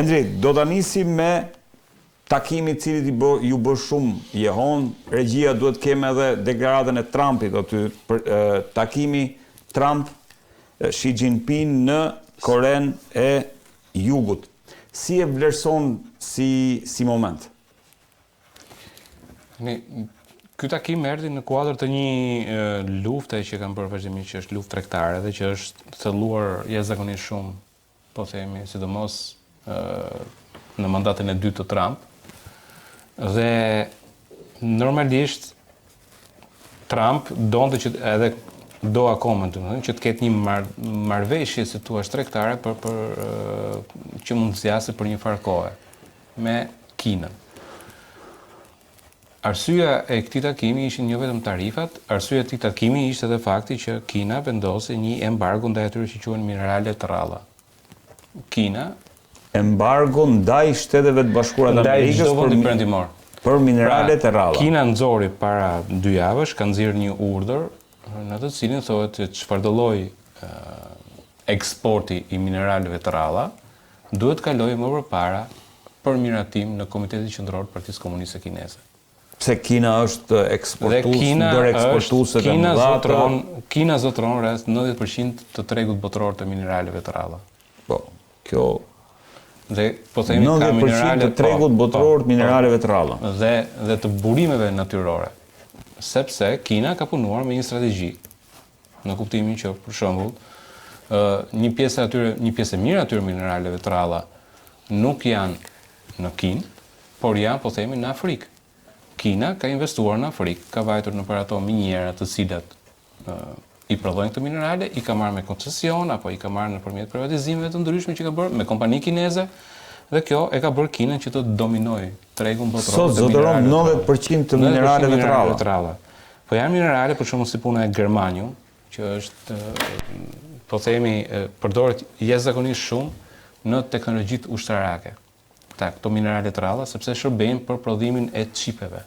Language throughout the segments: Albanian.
Endri, do të nisim me takimi cilit ju bë shumë jehon, regjia duhet kemë edhe deklaratën e Trumpit aty për takimi Trump-Xi Jinping në Koren e Jugut. Si e vlerëson si moment? Ky takim erdhi në kuadër të një lufte që kanë bërë vazhdimisht, që është luftë tregtare dhe që është thelluar jashtëzakonisht shumë, po themi, sidomos në mandatin e dytë të Trump. Dhe normalisht Trump donte që edhe do akoma që të ketë një marrëveshje si thua tregtare që mund të zgjasë për një farë kohe me Kinën. Arsyeja e këtij takimi ishin jo vetëm tarifat, arsyeja e këtij takimi ishte edhe fakti që Kina vendosi një embargo ndaj atyre që quhen minerale të rralla. Kina embargo ndaj Shteteve të Bashkuara të Amerikës për minerale të rralla. Kina nxori para 2 javësh, ka nxjerrë një urdhër në të cilin thohet se çfarëdo lloj eksporti i mineraleve të rralla duhet kalojë më përpara për miratim në Komitetin Qendror të Partisë Komuniste Kineze. Pse Kina është eksportuese të mëdha. Kina zotëron rreth 90% të tregut botror të mineraleve të rralla. Po, kjo dhe po themi ka minerale të tregut botror të mineraleve të rralla. Dhe të burimeve natyrore. Sepse Kina ka punuar me një strategji, në kuptimin që, për shembull, një pjesë e mirë atyre mineraleve të rralla nuk janë në Kinë, por janë, po themi, në Afrikë. Kina ka investuar në Afrikë, ka vajtur në për ato minjera të cilat i prodhojnë këto minerale, i ka marrë me koncesion, apo i ka marrë nëpërmjet privatizimeve të ndryshme që ka bërë me kompani kineze, dhe kjo e ka bërë Kinën që të dominojë tregun botror të mineraleve. Sot 90% të mineraleve të rralla. Po janë minerale, për shembull, si puna e germanium, që është, po themi, përdoret jashtëzakonisht shumë në teknologjitë ushtarake. Këto minerale të rralla, sepse shërbejnë për prodhimin e çipeve.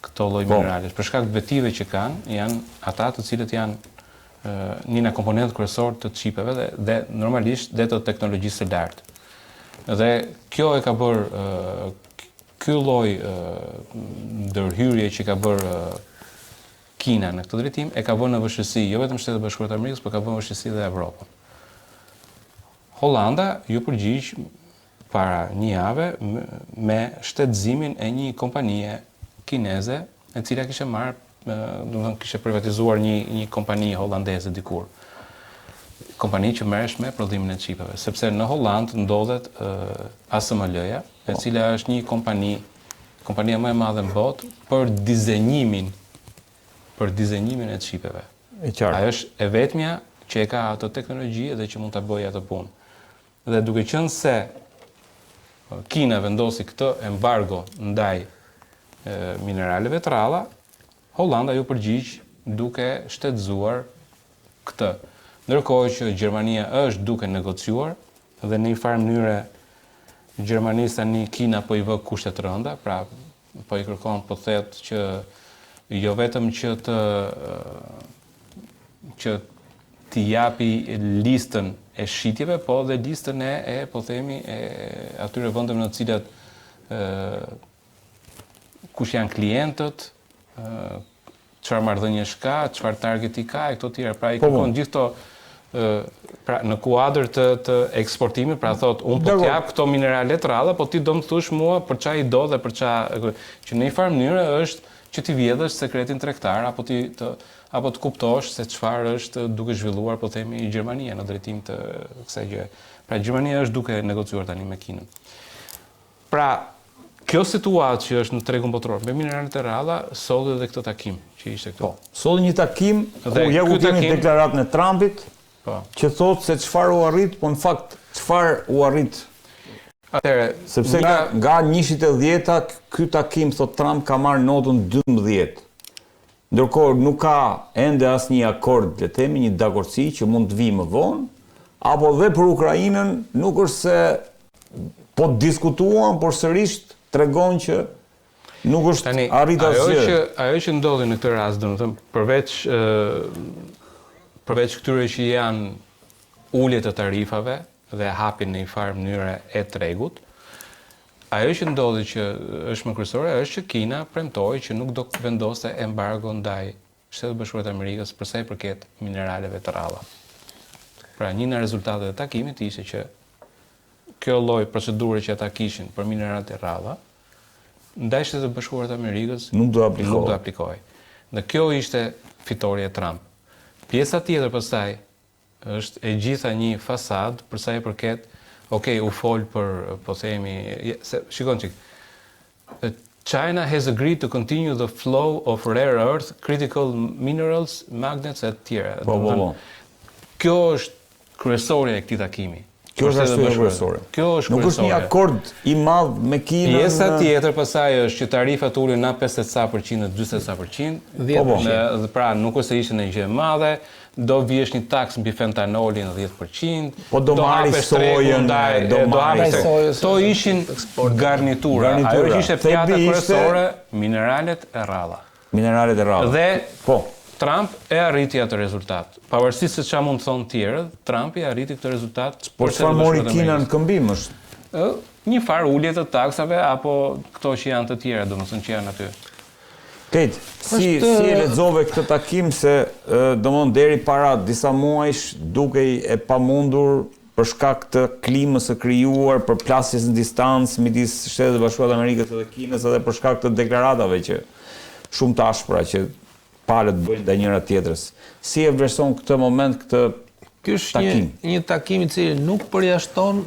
Këto lloj mineralesh, për shkak të vetive që kanë, janë ata të cilët janë një nga komponentët kryesorë të çipeve dhe normalisht dhe të teknologjisë së lartë. Dhe kjo e ka bërë ky lloj ndërhyrje që ka bërë Kina në këtë drejtim e ka vënë në vështirësi jo vetëm Shtetet e Bashkuara të Amerikës, por ka vënë në vështirësi dhe Evropën. Holanda ju përgjigj para një jave me shtetëzimin e një kompanie kineze e cila kishte marrë, kishte privatizuar një kompani holandeze dikur. Kompani që merresh me prodhimin e çipeve, sepse në Holland ndodhet ASML-ja, e cila është një kompania më e madhe në botë për dizenjimin e çipeve. Ajo është e vetmja që e ka ato teknologji dhe që mund ta bëjë atë punë. Dhe duke qenë se Kina vendosi këtë embargo ndaj mineraleve të rralla, Holanda ju përgjigj duke shtetëzuar këtë. Ndërkohë që Gjermania është duke negociuar dhe në një farë mënyrë Gjermanisë tani Kina po i vë kushte të rënda, pra po i kërkon, po thotë që jo vetëm që t'i japi listën e shitjeve, po dhe listën po themi, atyre vendeve në të cilat kush janë klientët, çfarë marrëdhëniesh ka, çfarë targeti ka, e këto tjera. Pra i kërkon gjithë këto pra në kuadër të eksportimit, pra thot, unë po t'jap këto minerale të rralla, po ti do më thush mua për çfarë i do dhe për çfarë, që në një farë mënyrë është që ti vjedhësh sekretin tregtar apo të kuptosh se çfarë është duke zhvilluar, po themi, Gjermania në drejtim të kësaj gjëje. Pra Gjermania është duke negociuar tani me Kinën. Pra kjo situatë që është në tregun botror me mineralet e rralla solli edhe këtë takim që ishte këtu. Po, solli një takim ku ja ku kemi deklaratën e Trumpit, që thotë se çfarë u arrit, po në fakt çfarë u arrit. Sepse nga 1/10 ky takim, thot Trump, ka marrë notën 12. Ndërkohë nuk ka ende asnjë akord, le të themi, një dakordsi që mund të vijë më vonë, apo dhe për Ukrainën nuk është se po diskutuan, por sërish tregon që nuk është arrit asgjë. Ajo që ndodhi në këtë rast, domethënë përveç këtyre që janë ulje të tarifave dhe hapin në një farë mënyre e tregut. Ajo që ndodhi që është më kryesore është që Kina premtoi që nuk do të vendosë embargo ndaj Shtetit Bashkuar të Amerikës për sa i përket mineraleve të rralla. Pra, një nga rezultatet e takimit ishte që kjo lloj procedure që ata kishin për mineralet e rralla ndaj Shtetit Bashkuar të Amerikës nuk do aplikoj. Dhe kjo ishte fitoria e Trump. Pjesa tjetër pastaj është e gjitha një fasad për sa i përket, u fol për, po themi, shikon çik. China has agreed to continue the flow of rare earth, critical minerals, magnets e tjera. Kjo është kryesorja e këtij takimi. Kjo është arsye kryesore. Nuk është një akord i madh me Kinën. Pjesa tjetër pasaj është që tarifat ulën nga 50% në 40%. Dhe pra nuk është se ishte në gjë e madhe, do vjesh një taks mbi fentanolin në 10%. Po do marrë sojën, do marrë sojën. To ishin garnitura. Ajo që ishte pjata kryesore, mineralet e rralla. Dhe Trump e arriti atë rezultat. Pavarësisht se çfarë mund të thonë tjerë, Trump e arriti këtë rezultat. Por çfarë mori Kina në këmbim është? Një farë ulje të taksave apo këto që janë të tjera, domethënë që janë aty. Kate, si e lexove këtë takim se domthon deri para disa muajsh dukej e pamundur për shkak të klimës së krijuar, për plasjes në distancë midis Shtetit Bashkuar të Amerikës dhe Kinës, edhe për shkak të deklaratave që shumë të ashpra që palët bëjnë ndaj njëra tjetrës. Si e vlerëson këtë moment, këtë takim? Ky është një takim i cili nuk përjashton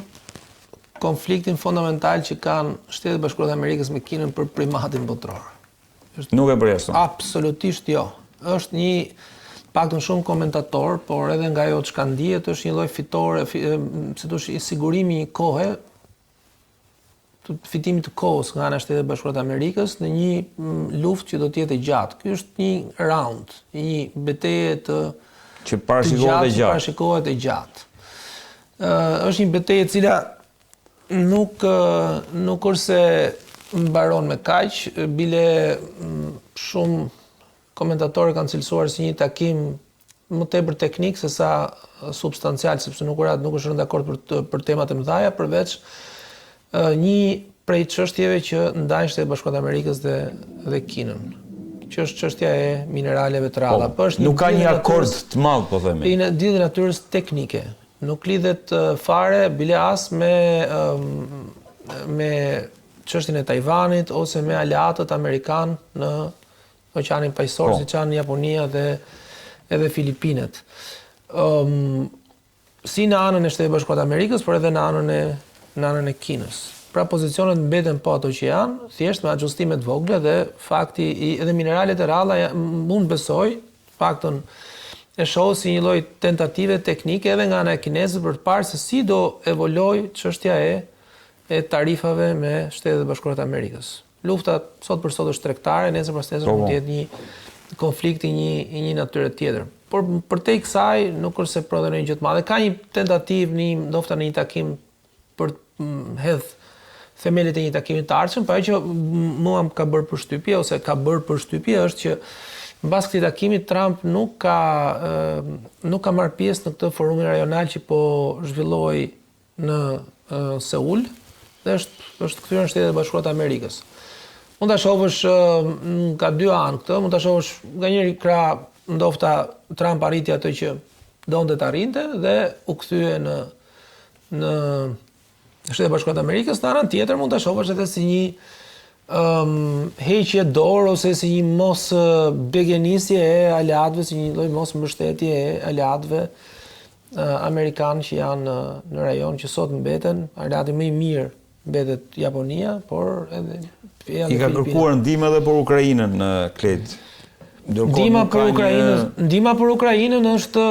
konfliktin fundamental që kanë Shtetet Bashkuara të Amerikës me Kinën për primatin botror. Nuk e përjashton. Absolutisht jo. Është një paktën shumë komentator, por edhe nga ajo çka ndihet është një lloj fitore, si thosh, i sigurimi një kohe fitimit të kohës nga ana e Shtetit Bashkuar të Amerikës në një luftë që do të jetë e gjatë. Ky është një round, një betejë që parashikohet e gjatë. Është një betejë e cila nuk është se mbaron me kaq, bile shumë komentatorë kanë cilësuar si një takim më tepër teknik se sa substancial, sepse nuk është rënë dakord për temat e mëdha, përveç një prej çështjeve që ndajnë Shtetet Bashkuara të Amerikës dhe Kinën, që është çështja e mineraleve të rralla. Nuk ka një akord të madh, po themi. Në lidhje natyrës teknike, nuk lidhet fare bile as me çështjen e Tajvanit ose me aleatët amerikan në Oqeanin Paqësor, siç janë Japonia dhe edhe Filipinet. Si në anën e Shtetit Bashkuar të Amerikës, por edhe në anën e Kinës. Pra pozicionet mbeten po ato që janë, thjesht me ajustime të vogla dhe fakti edhe mineralet e rralla mund besoj, faktën e shoh si një lloj tentative teknike edhe nga ana e kinezëve për të parë se si do evolojë çështja e tarifave me Shtetet Bashkuara të Amerikës. Lufta sot për sot është tregtare, nesër pas nesër mund të jetë një konflikt i një natyre tjetër. Por përtej kësaj nuk është se prodhon një gjë të madhe. Ka një tentativë ndoshta në një takim për të hedh themelet e një takimi të ardhshëm, por ajo që mua më ka bërë përshtypje ose ka bërë përshtypje është që mbas këtij takimi Trump nuk ka marrë pjesë në këtë forumin rajonal që po zhvillohej në Seul dhe është kthyer në Shtetet Bashkuara të Amerikës. Mund ta shohësh ka dy anë këtë, mund ta shohësh nganjëri krah ndofta Trump arriti atë që donte të arrinte dhe u kthye në Shtetet Bashkuara të Amerikës. Në anën tjetër mund ta shohësh edhe si një heqje dorë ose si një mos begenisje e aleatëve, si një lloj mos mbështetje e aleatëve amerikanë që janë në rajon që sot mbeten. Aleati më i mirë mbetet Japonia, por edhe i ka kërkuar ndihmë edhe për Ukrainën në Klet. Ndihma për Ukrainën është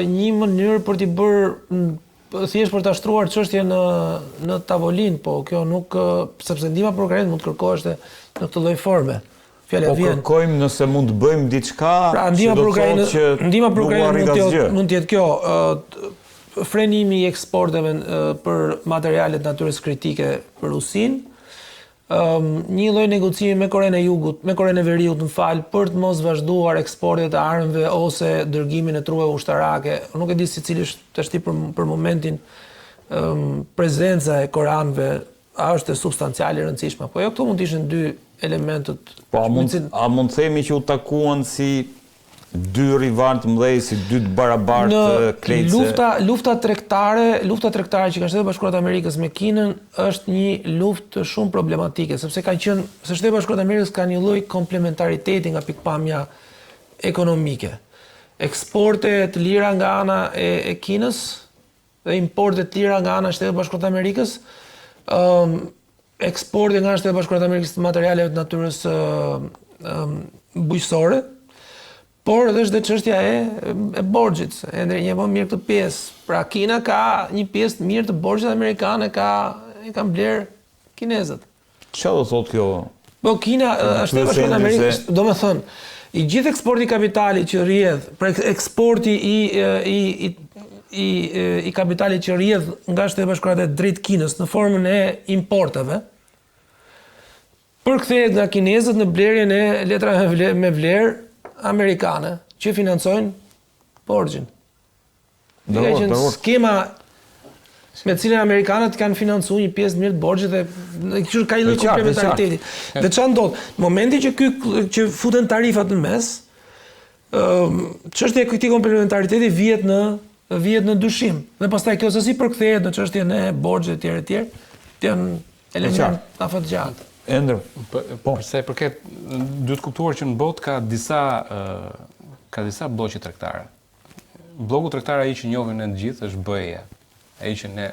një mënyrë për t'i bërë thjesht për ta shtruar çështjen në tavolinë, po kjo nuk, sepse ndihma për Ukrainën mund të kërkohesh në këtë lloj forme. Po kërkojmë nëse mund të bëjmë diçka, ndihma për Ukrainën mund të jetë kjo, frenimi i eksporteve për materialet natyrës kritike për Rusinë, një lloj negocimi me Korenë e Jugut, me Korenë e Veriut, për të mos vazhduar eksportet e armëve ose dërgimin e trupave ushtarake. Nuk e di si cili është tashti për momentin prezenca e koranëve është e substanciale e rëndësishme, po jo këto mund të ishin dy elementët. Po a mund themi që u takuan si dy rival të mëdhej, si dy të barabartë klejtëse? Lufta tregtare që ka Shtetet Bashkuara të Amerikës me Kinën është një luftë shumë problematike, sepse Shtetet Bashkuara të Amerikës ka një lloj komplementariteti nga pikpamja ekonomike. Eksporte të lira nga ana e Kinës dhe importe të lira nga ana e Shtetit Bashkuara të Amerikës, eksporti nga Shtetet Bashkuara të Amerikës të materialeve të natyrës bujqësore, por edhe është çështja e borxhit, ende një më mirë këtë pjesë. Pra Kina ka një pjesë të mirë të borxhit amerikan, e ka mbledh kinezët. Çfarë do thotë kjo? Po Kina, Shtetet Bashkuara të Amerikës, domethënë, i gjithë eksporti i kapitalit që rrjedh, pra eksporti i kapitalit që rrjedh nga Shtetet Bashkuara drejt Kinës në formën e importeve, përkthehet nga kinezët në blerjen e letrave me vlerë amerikane që financojnë borxhin. Dhe që skema me cilën amerikanët kanë financuar një pjesë mirë të borxhit dhe ka një lloj komplementariteti. Dhe çfarë ndodh? Në momentin që futen tarifat në mes, çështja e këtij komplementariteti vihet në dyshim. Dhe pastaj kjo sasi përkthehet në çështjen e borxhit etj. Janë elemente afatgjatë. Endre. Po, përsa i përket, duhet kuptuar që në botë ka disa bloqe tregtare. Bloku tregtar ai që njohim ne të gjithë është BE-ja, ai që ne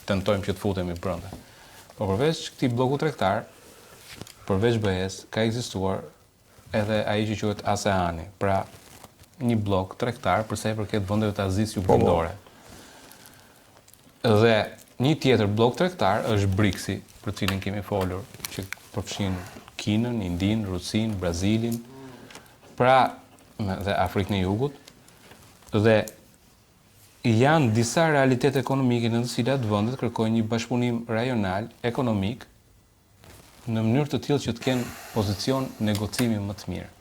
tentojmë që të futemi brenda. Po përveç këtij bloku tregtar, përveç BE-s, ka ekzistuar edhe ai që quhet ASEAN-i, pra një blok tregtar përsa i përket vendeve të Azisë Juglindore. Dhe një tjetër blok tregtar është BRICS-i, për të cilin kemi folur, që përfshin Kinën, Indinë, Rusinë, Brazilin, pra dhe Afrikën e Jugut, dhe janë disa realitete ekonomike në të cilat vendet kërkojnë një bashkëpunim rajonal, ekonomik, në mënyrë të tillë që të kenë pozicion negocimi më të mirë.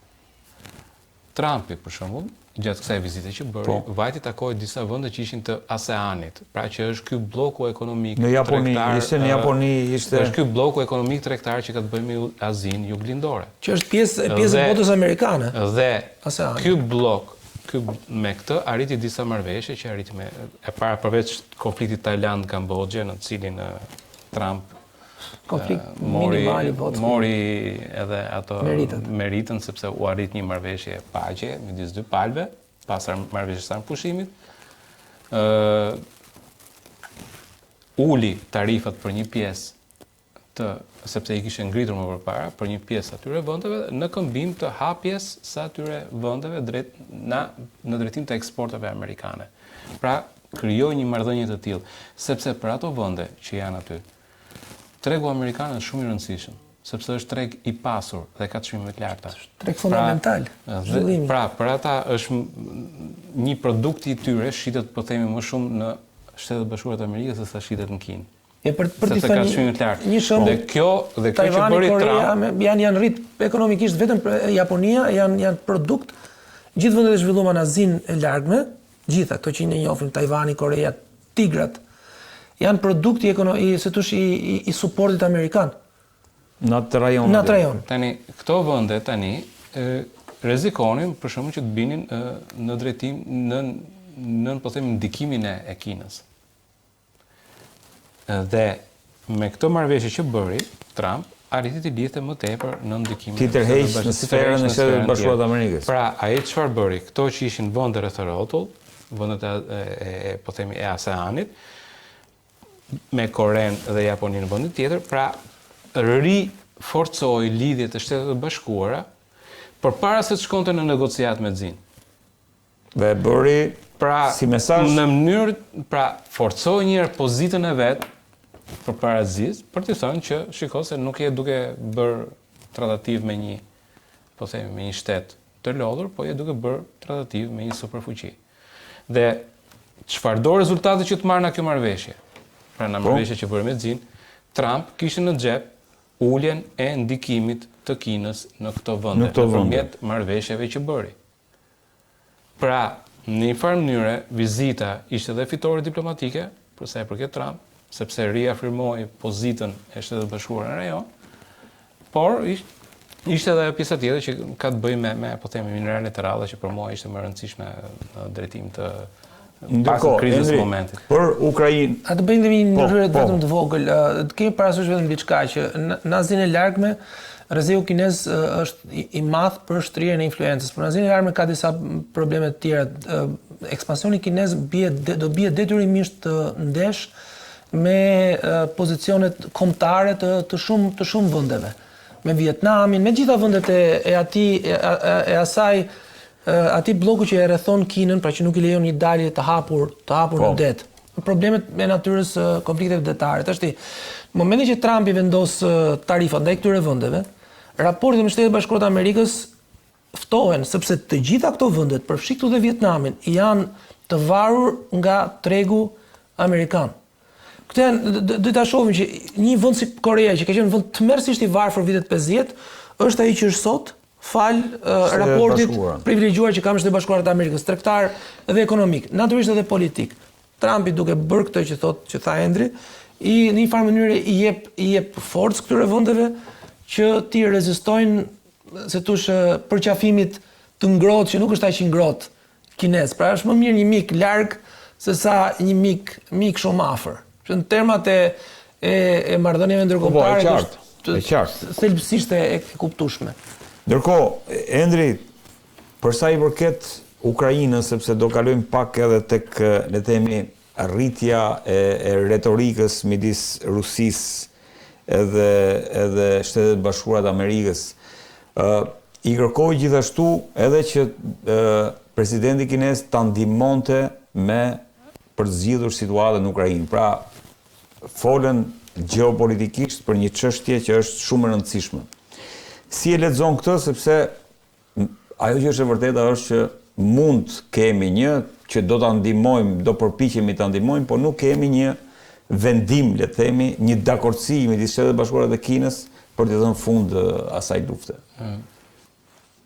Trumpi, për shembull, gjatë kësaj vizite që bëri, vajti takoi disa vende që ishin të ASEAN-it, pra që është ky bloku ekonomik tregtar. Në Japoni ishte është ky bloku ekonomik tregtar që ka të bëjë me Azinë Juglindore. Që është pjesë e botës amerikane. Dhe ky blok, me këtë arriti disa marrëveshje që arriti me e para përveç konfliktit Tajland-Kambodgje, në të cilin Trump mori edhe ato meritën sepse u arrit një marrëveshje paqe midis dy palëve pas marrëveshjes së pushimit. Uli tarifat për një pjesë sepse i kishte ngritur më përpara për një pjesë atyre vendeve në këmbim të hapjes së atyre vendeve në drejtim të eksporteve amerikane. Pra krijoi një marrëdhënie të tillë, sepse për ato vende që janë aty tregu amerikan është shumë i rëndësishëm, sepse është treg i pasur dhe ka çmime të larta. Treg fundamental. Pra, për ata është një produkt i tyre shitet, po themi, më shumë në Shtetet Bashkuara të Amerikës se sa shitet në Kinë. Për të thënë një shembull. Dhe kjo që bëri Trump janë rrit ekonomikisht vetëm Japonia janë produkt gjithë vendet e zhvilluara në Azinë e largme, gjitha ato që ne njohim, Tajvani, Korea, tigrat, janë produkti i suportit amerikan. Në atë rajon. Tani, këto vende rrezikonin për shkakun që të binin në drejtim në po them ndikimin e Kinës. Dhe me këtë marrëveshje që bëri Trump, arriti të lidhte më tepër në ndikimin e tërheq në sferën e Shtetit Bashkuar të Amerikës. Pra, ai çfarë bëri? Këto që ishin vende rreth rrotull, vendet e po themi e ASEAN-it, me Koren dhe Japoninë në vendin tjetër, pra riforcoi lidhjet e Shtetet Bashkuara përpara se të shkonte në negociat me Zinë. Dhe bëri si mesazh në mënyrë, pra forcoi një herë pozitën e vet përpara Zis, për të thënë që shikoj se nuk je duke bërë tratativ me një, po themi, me një shtet të lodhur, po je duke bërë tratativ me një superfuqi. Dhe çfarë do rezultate që të marrë nga kjo marrëveshje? Pra në marrëveshje që bëri me Zinë, Trump kishte në xhep uljen e ndikimit të Kinës në këto vende nëpërmjet marrëveshjeve që bëri. Pra, në një farë mënyre, vizita ishte dhe fitore diplomatike, për sa i përket Trump, sepse riafirmoi pozitën e Shtetet Bashkuara në rajon, por ishte edhe pjesa tjetër që ka të bëjë me po themi mineralet të rralla që për mua ishte më e rëndësishme në drejtim të ndërkohë krizës së momentit. Për Ukrainë. A të bëjnë një rrjet vetëm të vogël, të kemi parasysh vetëm diçka që në Azinë e Largme rreziku kinez është i madh për shtrirjen e influencës, por në Azinë e Largme ka disa probleme të tjera. Ekspansioni kinez do bie detyrimisht të ndesh me pozicionet kombëtare të shumë vendeve. Me Vietnamin, me gjitha vendet e asaj atij bloku që e rrethon Kinën, pra që nuk i lejon një dalje të hapur në det. Problemet me natyrës konflikteve detare. Tashti, në momentin që Trumpi vendos tarifa ndaj këtyre vendeve, raportet me Shtetet Bashkuara të Amerikës ftohen sepse të gjitha këto vendet, përfshi këtu dhe Vietnamin, janë të varur nga tregu amerikan. Do ta shohim që një vend si Korea, që ka qenë vend tmerrsisht i varfër vitet 50, është ai që është sot fal raportit privilegjuar që ka me Shtetet Bashkuara të Amerikës, tregtar dhe ekonomik, natyrisht edhe politik. Trumpi duke bërë këtë që tha Endri, në një farë mënyrë i jep forcë këtyre vendeve që ti rezistojnë, se thosh, përqafimit të ngrohtë që nuk është aq i ngrohtë kinez. Pra është më mirë një mik larg se sa një mik shumë afër. Që në termat e marrëdhënieve ndërkombëtare është thelbësisht e kuptueshme. Ndërkohë, Endri, për sa i përket Ukrainës, sepse do kalojmë pak edhe tek, le të themi, rritja e retorikës midis Rusisë edhe Shtetet Bashkuara të Amerikës, i kërkoi gjithashtu edhe që presidenti kinez ta ndihmonte me për të zgjidhur situatën në Ukrainë. Pra, folën gjeopolitikisht për një çështje që është shumë e rëndësishme. Si e lexon këtë, sepse ajo që është e vërteta është që mund kemi një që do ta ndihmojmë, do përpiqemi ta ndihmojmë, por nuk kemi një vendim, le të themi, një dakordsi midis Shtetit Bashkuara dhe Kinës për të dhënë fund asaj lufte.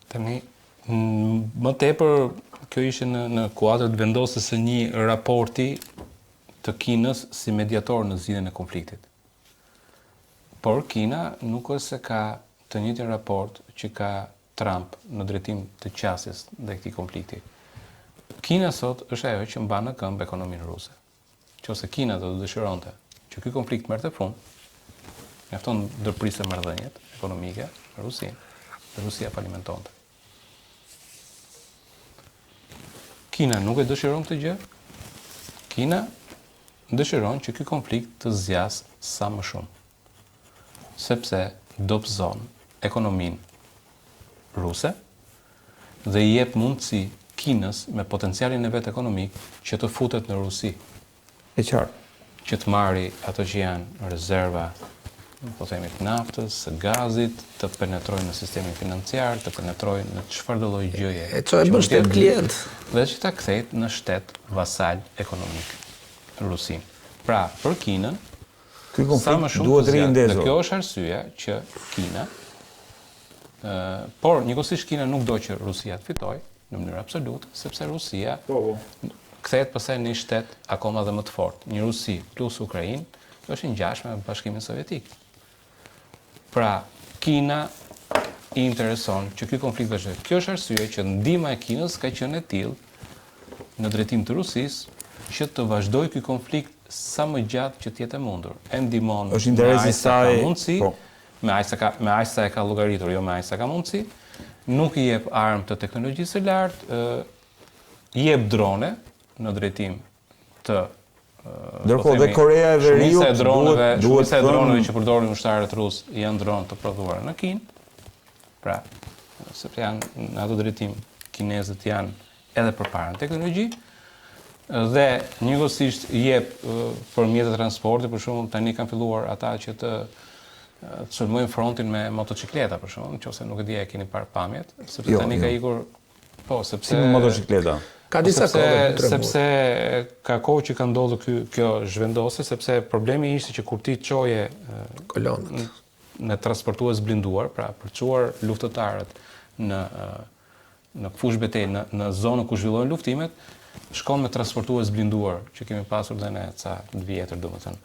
Tani, më tepër kjo ishte në kuadër të vendosjes së një raporti të Kinës si mediator në zgjidhjen e konfliktit. Por Kina nuk është se ka të njëjtin raport që ka Trump në drejtim të qasjes ndaj këtij konflikti. Kina sot është ajo që mban në këmbë ekonominë ruse. Nëse Kina do të dëshironte që ky konflikt merrte fund, mjafton ndërprisë marrëdhëniet ekonomike me Rusinë, dhe Rusia falimentonte. Kina nuk e dëshiron këtë gjë. Kina dëshiron që ky konflikt të zgjas sa më shumë, sepse dobëzon ekonominë ruse dhe i jep mundësi Kinës me potencialin e vet ekonomik që të futet në Rusi. E qartë. Që të marri ato që janë rezerva, po themi të naftës, së gazit, të penetrojnë në sistemin financiar, të penetrojnë në çfarëdo lloj gjëje. E çfarë bën shtet klient? Dhe që ta kthejt në shtet vasal ekonomik Rusin. Pra, për Kinën, ky konflikt duhet rindezur. Dhe kjo është arsyeja që Kina, por njëkohësisht Kina nuk do që Rusia të fitojë në mënyrë absolute, sepse Rusia kthehet pastaj në një shtet akoma dhe më të fortë. Një Rusi plus Ukrainë është ngjashme me Bashkimin Sovjetik. Pra, Kina i intereson që ky konflikt vazhdojë. Kjo është arsye që ndihma e Kinës ka qenë e tillë në drejtim të Rusisë që të vazhdojë ky konflikt sa më gjatë që të jetë e mundur. E ndihmon është interesi i saj, me aq sa e ka llogaritur, jo me aq sa ka mundësi. Nuk i jep armë të teknologjisë së lartë, i jep drone në drejtim të ndërkohë dhe Korea e Veriut duhet droneve që përdorin ushtarët rusë janë dronë të prodhuara në Kinë. Pra, sepse janë në ato drejtim kinezët janë edhe përpara në teknologji dhe njëkohësisht i jep për mjetet transporti, për shembull tani kanë filluar ata që të sulmojnë frontin me motocikleta, për shembull, nëse nuk e di, e keni parë pamjet, sepse tani ka ikur, sepse si me motocikleta. Ka disa kohë, sepse ka kohë që ka ndodhur kjo zhvendosje, sepse problemi ishte që kur ti çoje kolonat në transportues blinduar, pra për çuar luftëtarët në fushë betejë, në zonën ku zhvillohen luftimet, shkon me transportues blinduar, që kemi pasur dhe ne ca vjetër, domethënë.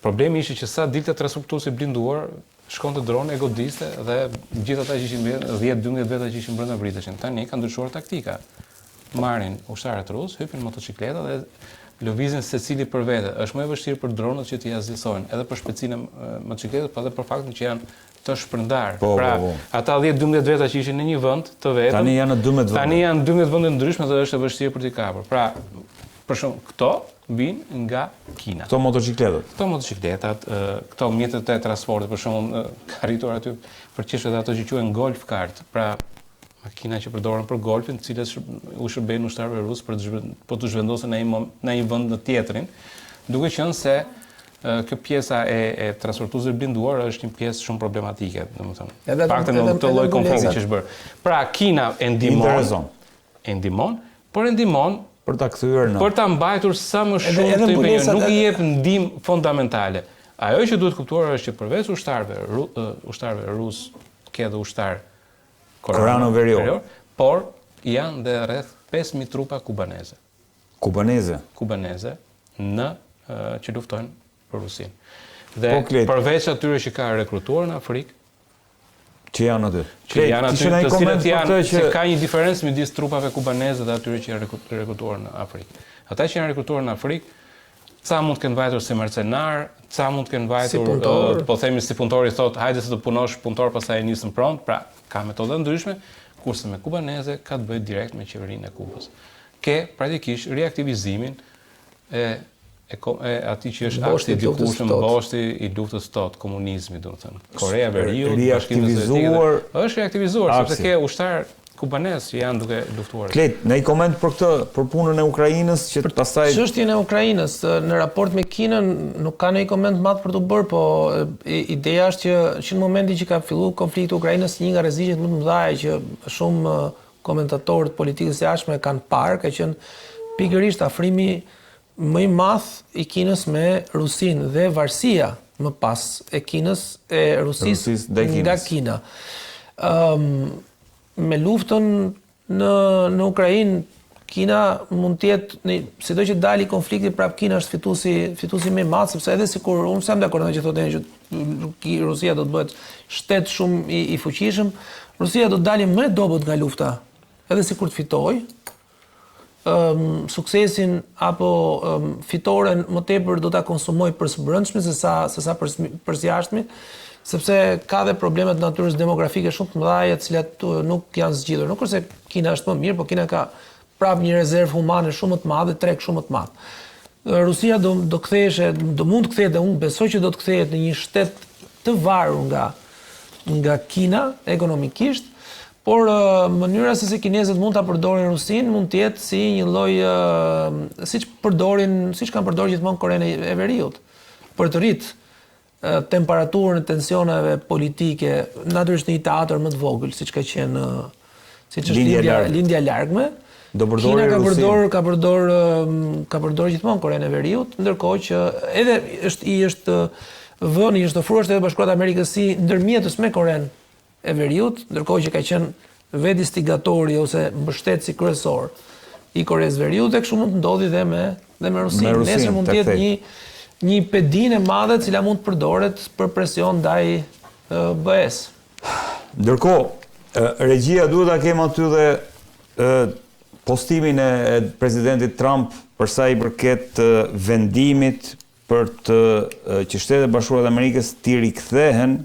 Problemi ishte që sa dilte transportuesi blinduar, shkonte drone e godiste dhe gjithë ata që ishin 10-12 veta që ishin brenda vriteshin. Tani kanë ndryshuar taktika. Marrin ushtarët rusë, hypin motocikleta dhe lëvizin secili për vete. Është më e vështirë për dronët që t'i azilsojnë, edhe për shpejtësinë e motocikletës, por edhe për faktin që janë të shpërndar. Ata 10-12 veta që ishin në një vend të vetëm, tani janë në 12 vende. Tani janë 12 vende ndryshme dhe është e vështirë për t'i kapur. Pra, për shembull, këto vijnë nga Kina. Këto motocikletat. Këto motocikletat, këto mjetet e transportit, për shembull, ka arritur aty përqesh edhe ato që quhen golf kart. Pra, makina që përdoren për golfin, të cilët u shërbejnë ushtarëve rusë për të zhvendosur në një vend në tjetrin, duke qenë se kjo pjesa e transportuesve blinduar është një pjesë shumë problematike, domethënë. Paktën në këtë lloj konflikti që është bërë. Pra Kina e ndihmon, por e ndihmon për ta kthyer në për ta mbajtur sa më shumë të impenjuar, nuk i jep ndihmë fondamentale. Ajo që duhet kuptuar është që përveç ushtarëve rusë, ka edhe ushtar Korano Verior, por janë dhe rreth 5.000 trupa kubaneze. Kubaneze që luftojnë për Rusinë. Dhe përveç atyre që ka rekrutuar në Afrikë, që janë aty. Që janë aty, të cilët janë se ka një diferencë midis trupave kubaneze dhe atyre që janë rekrutuar në Afrikë. Ata që janë rekrutuar në Afrikë, ca mund të kenë vajtur si mercenar, ca mund të kenë vajtur, po themi si punëtori thot, hajde se të punosh punëtor pastaj e nisën prompt, pra ka metode ndryshme, kurse me kubaneze ka të bëjë direkt me qeverinë e Kubës. Ke praktikisht reaktivizimin e atij që është akti i dikushëm, boshti i luftës tot, komunizmi, domethënë. Korea e Veriut, është reaktivizuar sepse ke ushtar kubanez që janë duke luftuar. Klet, në i koment për këtë, për punën e Ukrainës që pastaj çështjen e Ukrainës në raport me Kinën nuk ka ndonjë koment madh për të bërë, po ideja është që në momentin që ka filluar konflikti i Ukrainës, një nga rreziqet më të mëdha që shumë komentatorë të politikës së jashtme kanë parë ka qenë pikërisht afrimi më i madh i Kinës me Rusinë dhe varësia më pas e Kinës e Rusisë nga Kina. Me luftën në Ukrainë, Kina mund të jetë, sido që dali konflikti, prap Kina është fituesi më i madh, sepse edhe sikur unë jam dakord me që thotë që Rusia do të bëhet shtet shumë i fuqishëm, Rusia do të dalë më e dobët nga lufta, edhe sikur të fitojë. Suksesin apo fitoren më tepër do ta konsumoj për së brendshme se sa për së jashtme, sepse ka dhe problemet natyrës demografike shumë të mëdha, të cilat nuk janë zgjidhur. Nuk është se Kina është më mirë, por Kina ka prapë një rezervë humane shumë më të madhe, treg shumë më të madh. Rusia do mund të kthehet, dhe unë besoj që do të kthehet në një shtet të varur nga Kina ekonomikisht, por mënyra se si kinezët mund ta përdorin Rusinë mund të jetë si një lloj siç kanë përdorur gjithmonë Korenë e Veriut, për të rritë temperaturën e tensioneve politike, natyrisht në një teatr më të vogël, siç është lindja e largme. Kina ka përdorur gjithmonë Korenë e Veriut, ndërkohë që edhe është vënë, është ofruar Shtetet Bashkuara të Amerikës si ndërmjetës me Korenë e Veriut, ndërkohë që ka qenë vetë instigatori ose mbështetësi kryesor i Koreas së Veriut, dhe kështu mund të ndodhi dhe me Rusinë. Nesër mund të jetë një pedinë e madhe e cila mund të përdoret për presion ndaj BE-s. Ndërkohë, regjia duhet ta kemë aty dhe postimin e presidentit Trump për sa i përket vendimit për që Shtetet Bashkuara të Amerikës t'i rikthehen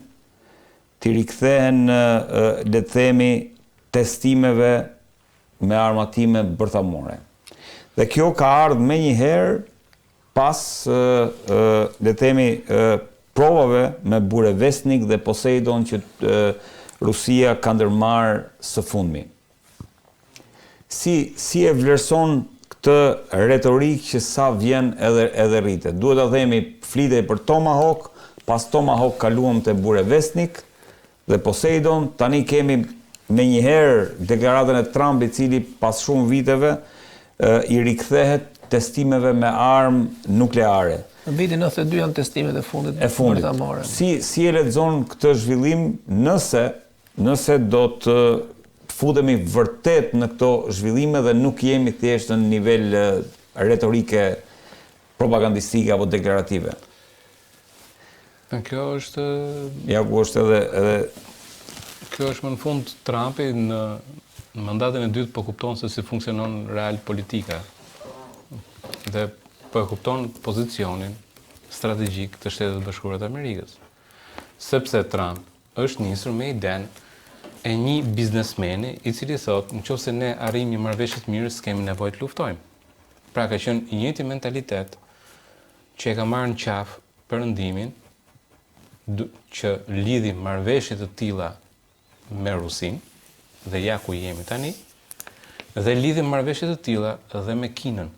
le të themi testimeve me armatime bërthamore. Dhe kjo ka ardhur menjëherë pas le të themi provave me Burevestnik dhe Poseidon që Rusia ka ndërmarrë së fundmi. Si e vlerëson këtë retorikë që sa vjen edhe rritet? Duhet ta themi flitej për Tomahawk, pas Tomahawk kaluam te Burevestnik dhe Poseidon, tani kemi menjëherë deklaratën e Trumpit, i cili pas shumë viteve i rikthehet testimeve me armë nukleare. Në vitin 92 janë testimet e fundit. Si e lexon këtë zhvillim nëse do të futemi vërtet në këto zhvillime dhe nuk jemi thjesht në nivel retorike propagandistike apo deklarative. Kjo është... Ja ku është edhe... Kjo është më në fund Trumpi në mandatin e dytë po kupton se si funksionon real politika. Dhe po kupton pozicionin strategjik të Shtetet Bashkuara të Amerikës. Sepse Trump është nisur me idenë e një biznesmeni i cili thotë, nëse ne arrijmë një marrëveshje të mirë, s'kemi nevojë të luftojmë. Pra ka qenë i njëjti mentalitet që e ka marrë në qafë Perëndimin që lidhi marrëveshje të tilla me Rusin, dhe ja ku jemi tani, dhe lidhi marrëveshje të tilla edhe me Kinën.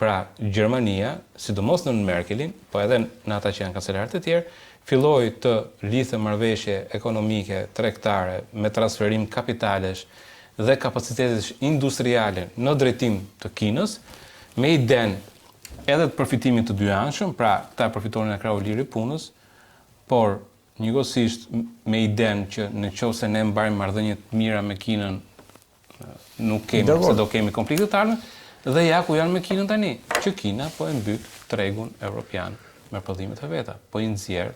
Pra, Gjermania, sidomos në Merkelin, po edhe në ata që janë kancelarët e tjerë, filloi të lidhte marrëveshje ekonomike, tregtare, me transferim kapitalesh dhe kapacitetesh industriale në drejtim të Kinës, me idenë edhe të përfitimit të dyanshëm, pra ta përfitonin nga krahu i lirë i punës, por njëkohësisht me idenë që nëse ne mbajmë marrëdhënie të mira me Kinën, nuk kemi se do kemi konflikte të ardhmen, dhe ja ku janë me Kinën tani, që Kina po e mbyt tregun evropian me prodhimet e veta, po i nxjerr.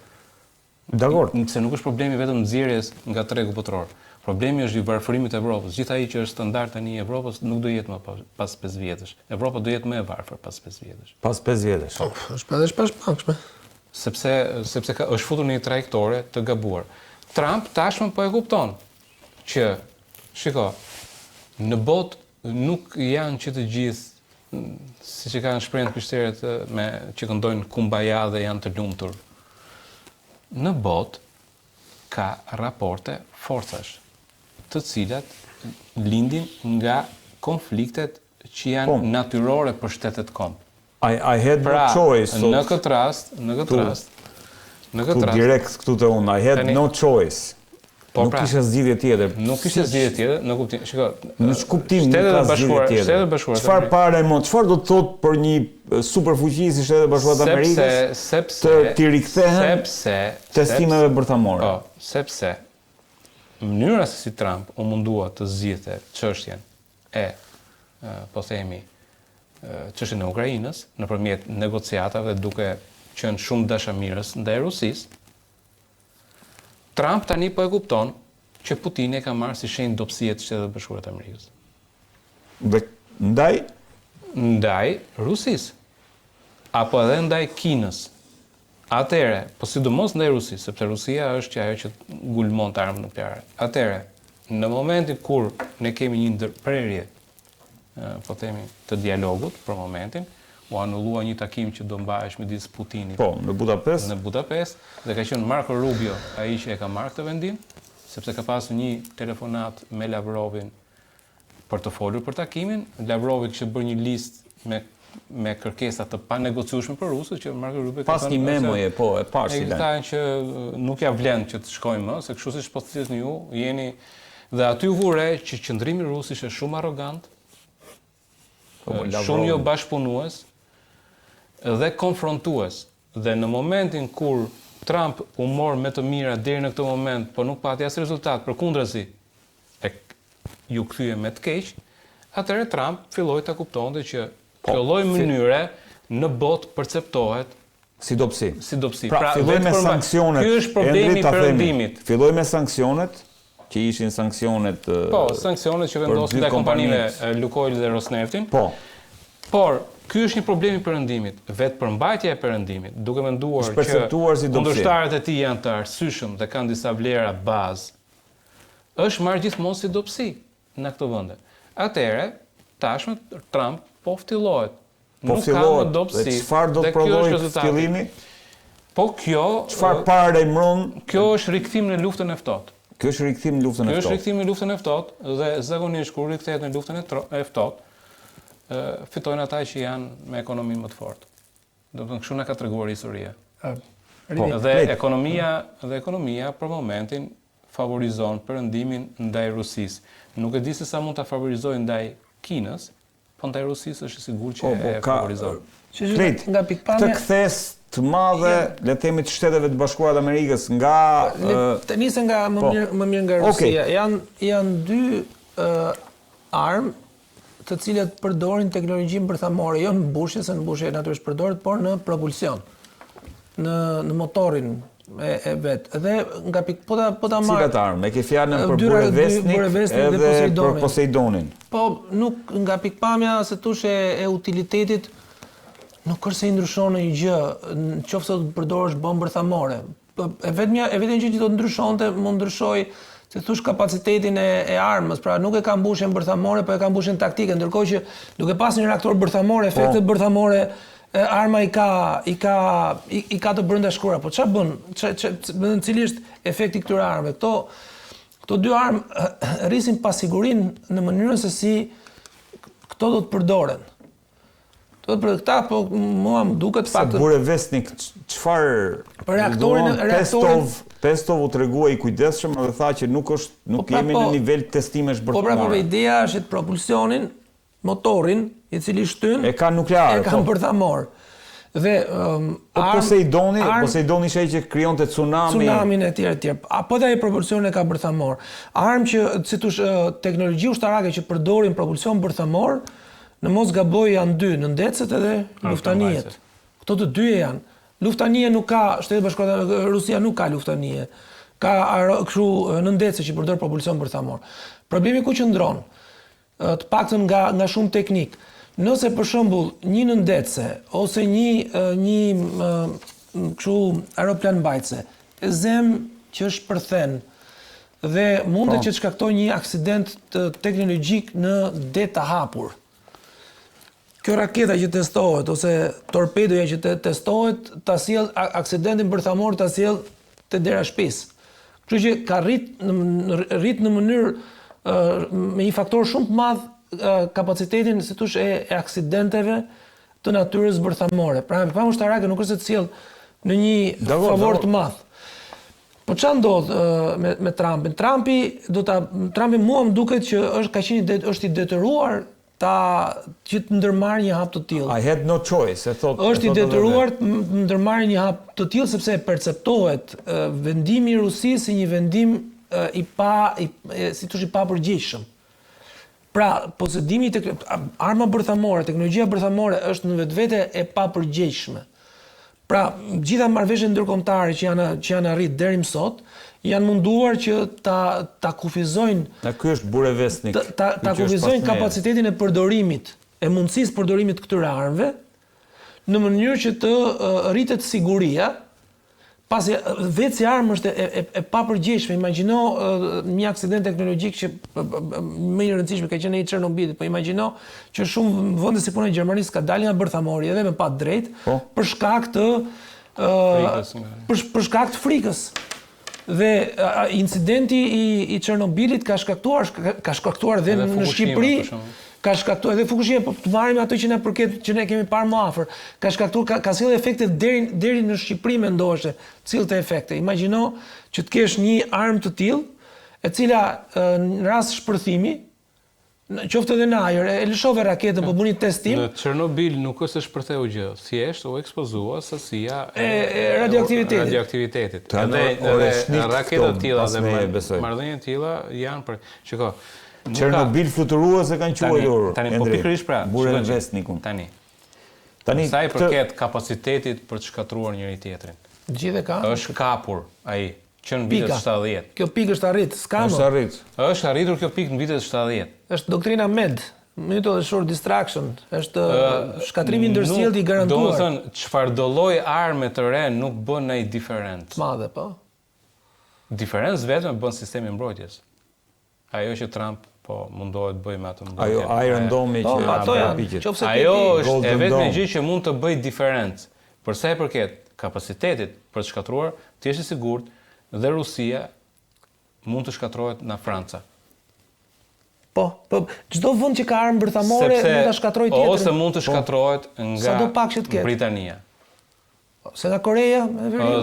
Dakor. Se nuk është problemi vetëm nxjerrjes nga tregu botror. Problemi është i varfërimit të Evropës. Gjithë ai që është standard tani i Evropës nuk do jetë më pas 5 vjetësh. Evropa do jetë më e varfër pas 5 vjetësh. Pas 5 vjetësh. Është edhe shpeshpakshme. Sepse është futur në një trajektore të gabuar. Trump tashmë po e kupton që, shiko, në botë nuk janë që të gjithë, si që kanë shprehën krishterët që këndojnë kumbaya dhe janë të lumtur. Në botë ka raporte forcash, të cilat lindin nga konfliktet që janë natyrore për shtetet komp. I had no choice. Në këtë rast, direkt këtu te unë, I had no choice. Nuk kishte zgjidhje tjetër. Nuk kishte zgjidhje tjetër, në kuptim. Shiko, në kuptim nuk ka zgjidhje tjetër. Shtetet Bashkuara. Çfarë para çfarë do të thotë për një superfuqi si Shtetet Bashkuara të Amerikës të rikthehen testimeve bërthamore? Po, sepse mënyra se si Trump u mundua të zgjidhte çështjen e, po themi, çështjen e Ukrainës nëpërmjet negociatave dhe duke qenë shumë dashamirës ndaj Rusisë, Trump tani po e kupton që Putini e ka marrë si shenjë dobësie të Shtetet Bashkuara të Amerikës. Dhe ndaj? Ndaj Rusisë. Apo edhe ndaj Kinës. Atëre, po sidomos ndaj Rusisë, sepse Rusia është ajo që ngulmon të armët nukleare. Atëre, në momentin kur ne kemi një ndërprerje, po themi, të dialogut për momentin, u anullua një takim që do mbahesh midis Putinit. Po, në Budapest. Në Budapest, dhe ka qenë Marco Rubio ai që e ka marrë këtë vendim, sepse ka pasur një telefonat me Lavrovin për të folur për takimin. Lavrovi kishte bërë një listë me kërkesa të panegociueshme për rusët që Marco Rubio pas një memoje, po, e pash si lajm. Që nuk ja vlen që të shkojmë më, se kështu siç po thjesni ju, jeni dhe aty u vure që qëndrimi rusish është shumë arrogant, shumë jo bashkëpunues dhe konfrontues. Dhe në momentin kur Trump u mor me të mira deri në këtë moment, po nuk pati as rezultat, përkundrazi ju kthye me të keq, atëherë Trump filloi ta kuptonte që kjo lloj mënyre në botë perceptohet si dobësi. Si dobësi. Pra filloi me sanksionet. Ky është problemi i perëndimit. Filloi me sanksionet, që ishin sanksionet sanksionet që vendosin ndaj kompanive Lukoil dhe Rosneftin. Po. Por ky është një problem i perëndimit, vetë përmbajtja e perëndimit, duke menduar që kundërshtarët e tij janë të arsyeshëm dhe kanë disa vlera bazë, është marrë gjithmonë si dobësi në këtë vende. Atëherë, tashmë Trump po ftillohet. Nuk ka më dobësi. Çfarë do të prodhojë fillimi? Po kjo, çfarë para imron? Kjo është rikthim në luftën e ftohtë. Kjo është rikthim në luftën e ftohtë. Kjo është rikthim në luftën e ftohtë dhe zakonisht kur rikthehet në luftën e ftohtë, fitojnë ata që janë me ekonominë më të fortë. Do të thonë kështu na ka treguar historia. Dhe ekonomia për momentin favorizon perëndimin ndaj Rusisë. Nuk e di se sa mund ta favorizojë ndaj Kinës, kontra Rusisë është i sigurt që e favorizon. Nga pikpamja këtë kthes të madhe, le të themi, të Shteteve të Bashkuara të Amerikës nga të nisën nga më mirë nga Rusia. Janë dy armë të cilat përdorin teknologjinë bërthamore, jo në mbushje, se në mbushje natyrisht përdoret, por në propulsion, në motorin e vet. Dhe nga po ta marr. Cilat armë? E ke fjalën për Burevestnik edhe për Poseidonin. Po, nuk nga pikpamja se tush e utilitetit nuk është se i ndryshon në një gjë, qoftë se do të përdorësh bombë bërthamore. E vetëm që do të ndryshonte, mund ndryshoj se thush kapacitetin e armës, pra nuk e ka mbushjen bërthamore, po e ka mbushjen taktike, ndërkohë që duke pas një reaktor bërthamor, efektet bërthamore, arma i ka të brenda shkruara. Po çfarë bën? Cili është efekti këtyre armëve? Këto dy armë rrisin pasigurinë në mënyrën se si këto do të përdoren. Për këta, po mua më duket fakt. Se Burevestnik, çfarë për reaktorin Pestov u tregua i kujdesshëm dhe tha që nuk jemi në nivel testimesh bërthamore. Po ideja është të propulsionin, motorin, i cili shtyn e ka nuklear, e ka bërthamor. Dhe Poseidoni ishte ai që krijonte tsunamin e tjerë. Apo dhe ai propulsionin e ka bërthamor. Armë që, si thosh, teknologji ushtarake që përdorin propulsion bërthamor, në mos gaboj janë dy, në ndecet edhe luftanijet. Këto të dy janë. Luftanije nuk ka, Shtetet Bashkuara, Rusia nuk ka luftanije. Ka kështu në ndecet që përdor propulsion bërthamor. Problemi ku qëndron? Të paktën nga shumë teknik. Nëse për shembull një nëndece ose një kështu aeroplan mbajtëse e zem që është përthen dhe mund të shkaktojë një aksident teknologjik në det të hapur. Kjo raketa që testohet ose torpedoja që testohet ta sjell aksidentin bërthamor, ta sjell te dera shtëpisë. Kështu që ka rrit në mënyrë me një faktor shumë të madh kapacitetin, si thosh, e aksidenteve të natyrës bërthamore. Pra, pa ushtarake nuk është se të sjell në një favor të madh. Po ç'a ndodh me Trumpin? Trumpi mua më duket që është i detyruar që të ndërmarrë një hap të tillë. I had no choice, është i detyruar të ndërmarrë një hap të tillë sepse perceptohet vendimi i Rusisë si një vendim i papërgjegjshëm. Pra, posedimi arma bërthamore, teknologjia bërthamore është në vetvete e papërgjegjshme. Pra, gjitha marrëveshjet ndërkombëtare që janë arrit deri më sot, janë munduar që ta kufizojnë. Ky është Burevestnik. Ta kufizojnë kapacitetin e përdorimit, e mundësisë përdorimit këtyre armëve, në mënyrë që të rritet siguria, pasi vetë si armë është e papërgjegjshme. Imagjino një aksident teknologjik që më i rëndësishëm ka qenë ai Çernobilit, po imagjino që shumë vende si puna e Gjermanisë ka dalë nga bërthamori edhe me pa drejt për shkak të frikës. Dhe incidenti i Çernobilit ka shkaktuar dhe në Shqipëri, ka shkaktuar edhe Fukushima, po të marrim ato që na përket, që ne kemi parë më afër, ka shkaktuar, ka sjellë efekte deri në Shqipëri mendohesh, cilët efekte. Imagjino që të kesh një armë të tillë, e cila në rast shpërthimi, qoftë edhe në ajër, e lëshove raketën, po bëni testim. Në Çernobil nuk është se shpërtheu gjë, thjesht u ekspozua sasia e radioaktivitetit. Edhe raketat të tilla dhe marrëdhënie të tilla janë për shiko. Çernobil fluturuese kanë quajtur. Tani po pikërisht pra, Burevestnikun. Tani sa i përket kapacitetit për të shkatruar njëri tjetrin. Gjithë ka. Është kapur ai që në vitet 70. Kjo pikë është arrit, s'ka më. Është arritur kjo pikë në vitet 70. Është doktrina MED, Mutual Assured Destruction, është shkatrimi ndërsjellë i garantuar. Domethënë, çfarë do lloj arme të re nuk bën ai diferencë. Të madhe, po. Diferencë vetëm bën sistemi mbrojtjes. Ajo që Trump po mundohet bëj me atë mbrojtje. Ajo Iron Dome që ato janë. Ajo është e vetmja gjë që mund të bëj diferencë. Për sa i përket kapacitetit për të shkatruar, ti je i sigurt dhe Rusia mund të shkatrohet nga Franca. Po, çdo vend që ka armë bërthamore mund ta shkatrojë tjetrin. Ose mund të shkatrohet nga Britania. Se nga Koreja,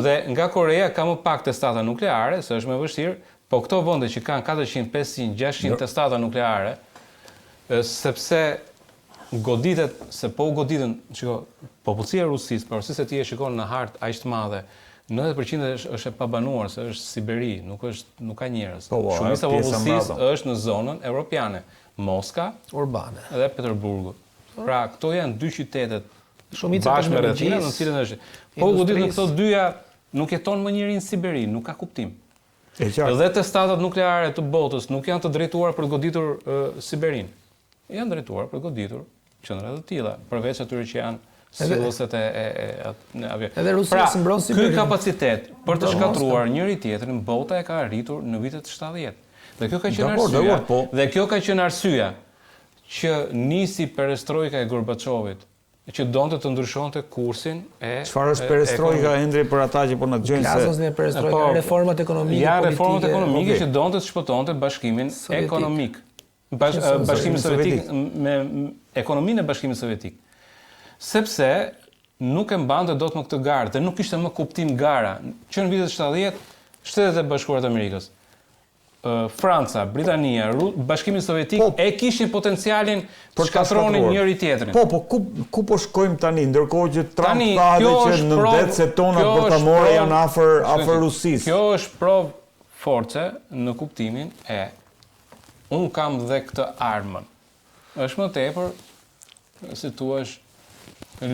dhe nga Koreja ka më pak testata nukleare, se është më vështirë, po këto vende që kanë 400, 500, 600 testata nukleare, sepse goditet, se po u goditën, shiko, popullsia e Rusisë, pavarësisht se ti e shikon në hartë aq të madhe, 90% është e pabanuar, se është Siberi, nuk ka njerëz. Shumica e popullsisë është në zonën evropiane, Moska, urbane dhe Peterburgu. Pra, këto janë dy qytetet bashkë me rrethina në cilën është. Po u goditën këto dyja, nuk jeton më njëri në Siberi, nuk ka kuptim. Dhe testatat nukleare të botës nuk janë të drejtuar për të goditur Siberin. Janë drejtuar për të goditur qendra të tilla, përveç atyre që janë silloset e avion. Pra, ky kapacitet për të shkatruar njëri tjetrin, bota e ka arritur në vitet 70. Dhe kjo ka qenë arsyeja që nisi perestrojka e Gorbaçovit, që donte të ndryshonte kursin e... Çfarë është perestrojka, Hendri, për ata që po na dëgjojnë se... Klasës në perestrojka, reformat ekonomike, politike... Ja, reformat ekonomike që donte të shpëtonte bashkimin ekonomik. Bashkimin sovjetik, me ekonominë e bashkimit sovjetik. Sepse nuk e mbante dot më këtë garë, dhe nuk ishte më kuptim gara, që në vitet 70, Shtetet e Bashkuara të Amerikës, Franca, Britania, Bashkimi Sovjetik e kishin potencialin të shkatronin njëri tjetrin. Po, ku po shkojmë tani, ndërkohë që Trump tha që në 10 se tona bërtamore janë afër Rusisë. Kjo është provë force në kuptimin e unë kam dhe këtë armën. Është më tepër, si thua,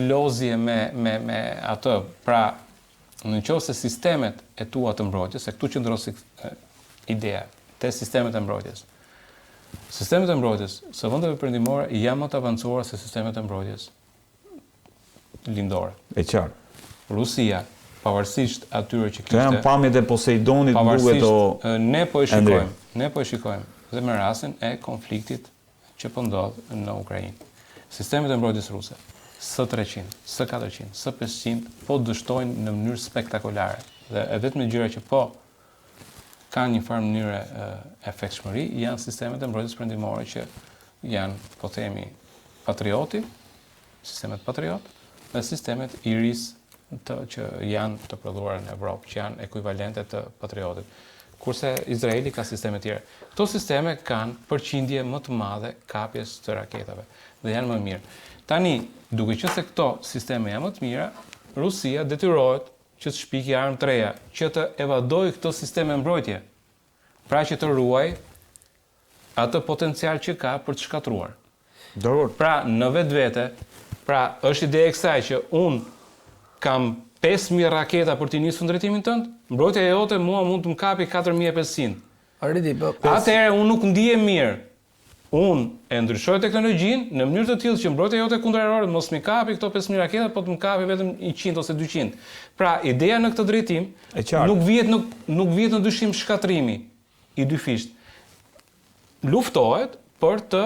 lozje me atë. Pra, në qoftë se sistemet e tua të mbrojtjes, se këtu qëndron ideja te sistemet e mbrojtjes. Sistemet e mbrojtjes së vendeve perëndimore janë më të avancuara se sistemet e mbrojtjes lindore. E qartë. Rusia, pavarësisht atyre që kishte... Të janë pamjet e Poseidonit duhet o... Ne po e shikojmë, dhe me rastin e konfliktit që po ndodh në Ukrainë. Sistemet e mbrojtjes ruse, S-300, S-400, S-500, po dështojnë në mënyrë spektakolare. Dhe e vetëm gjëra që po kanë një farë mënyre efektshmëri, janë sistemet e mbrojtjes perëndimore që janë, po themi, patrioti, sistemet patriot, dhe sistemet IRIS që janë të prodhuara në Evropë, që janë ekuivalente të patriotit. Kurse Izraeli ka sisteme tjera. Këto sisteme kanë përqindje më të madhe kapjes të raketave dhe janë më mirë. Tani, duke qenë se këto sisteme janë më të mira, Rusia detyrohet që të shpiki armë të reja, që të evadoj këto sisteme mbrojtje, pra që të ruaj atë potencial që ka për të shkatruar. Pra, në vetvete, pra është ideja e kësaj që unë kam 5.000 raketa për t'i nisur ndërtimin tënd, mbrojtja jote mua mund të më kapi 4.500. Atëherë unë nuk ndihem mirë. Unë e ndryshoj teknologjinë në mënyrë të tillë që mbrojtja jote kundërerore mos më kapi këto 5.000 raketa, po të më kapi vetëm 100 ose 200. Pra, ideja në këtë drejtim nuk vjet në dyshim shkatrimi i dyfisht. Luftohet për të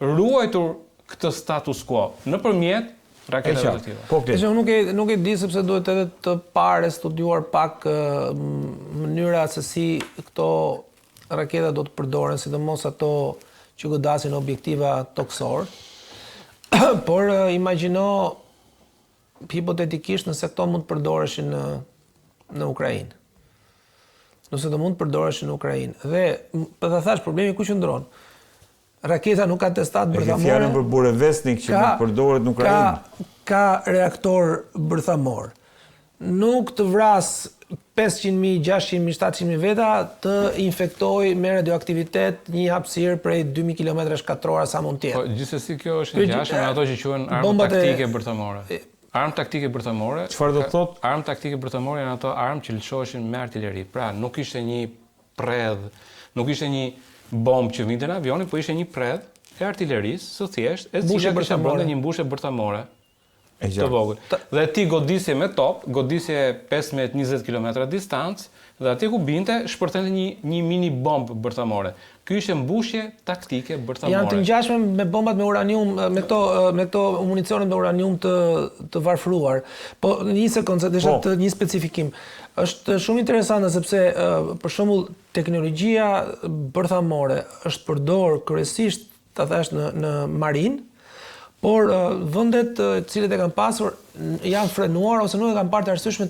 ruajtur këtë status quo nëpërmjet raketave të tilla. Nuk e di sepse duhet edhe të parë studiuar pak mënyra se si këto raketa do të përdoren, sidomos ato që godasin objektiva toksor, por imagjino hipotetikisht nëse këto mund të përdoreshin në Ukrainë. Nëse do mund të përdoreshin në Ukrainë. Dhe, për të thash, problemi ku qëndron? Raketa nuk ka testat bërthamore. E fjalën për Burevestnik që mund përdoret në Ukrainë. Ka reaktor bërthamor. Nuk të vras 500.000, 600.000, 700.000 veta të infektoj me radioaktivitet një hapësirë prej 2.000 km2 sa mund tjetë. Po, gjithsesi kjo është një gjashme me ato që quhen armë taktike bërthamore. Armë taktike bërthamore... Çfarë do të thotë? Armë taktike bërthamore janë ato armë që lëshoheshin me artilleri. Pra, nuk ishte një predh, nuk ishte një bombë që vinte në avionin, po ishte një predh e artillerisë, së thjesht, e cila kishte brenda një mbushje bërthamore. Të vogël. Dhe ti godisje me top, godisje 15-20 km distancë, dhe atje ku binte, shpërthente një mini bombë bërthamore. Ky ishte mbushje taktike bërthamore. Janë të ngjashme me bombat me uranium, me këto municionet me uranium të varfëruar. Po një sekondë, desha të një specifikim. Është shumë interesante sepse për shembull teknologjia bërthamore është përdorur kryesisht, ta thash, në marinë. Por vendet cilët e kanë pasur janë frenuar ose nuk e kanë parë të arsyeshme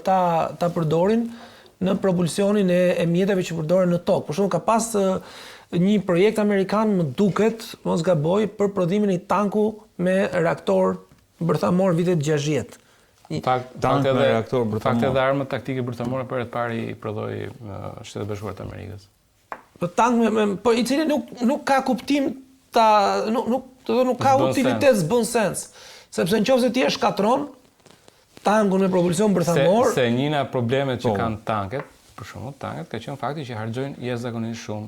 ta përdorin në propulsionin e mjeteve që përdoren në tokë. Për shembull, ka pas një projekt amerikan, më duket, mos gaboj, për prodhimin e tanku me reaktor bërthamor vitet 60. Tank me reaktor bërthamor. Fakte edhe armët taktike bërthamore për herë të parë i prodhoi Shtetet e Bashkuara të Amerikës. Po tank po i cili nuk ka kuptim nuk ka utilitet, s'bën sens. Sepse nëse ti e shkatron tankun me propulsion bërthamor, se njëna problemet që kanë tanket, për shembull, tanket ka qenë fakti që harxojnë jashtëzakonisht shumë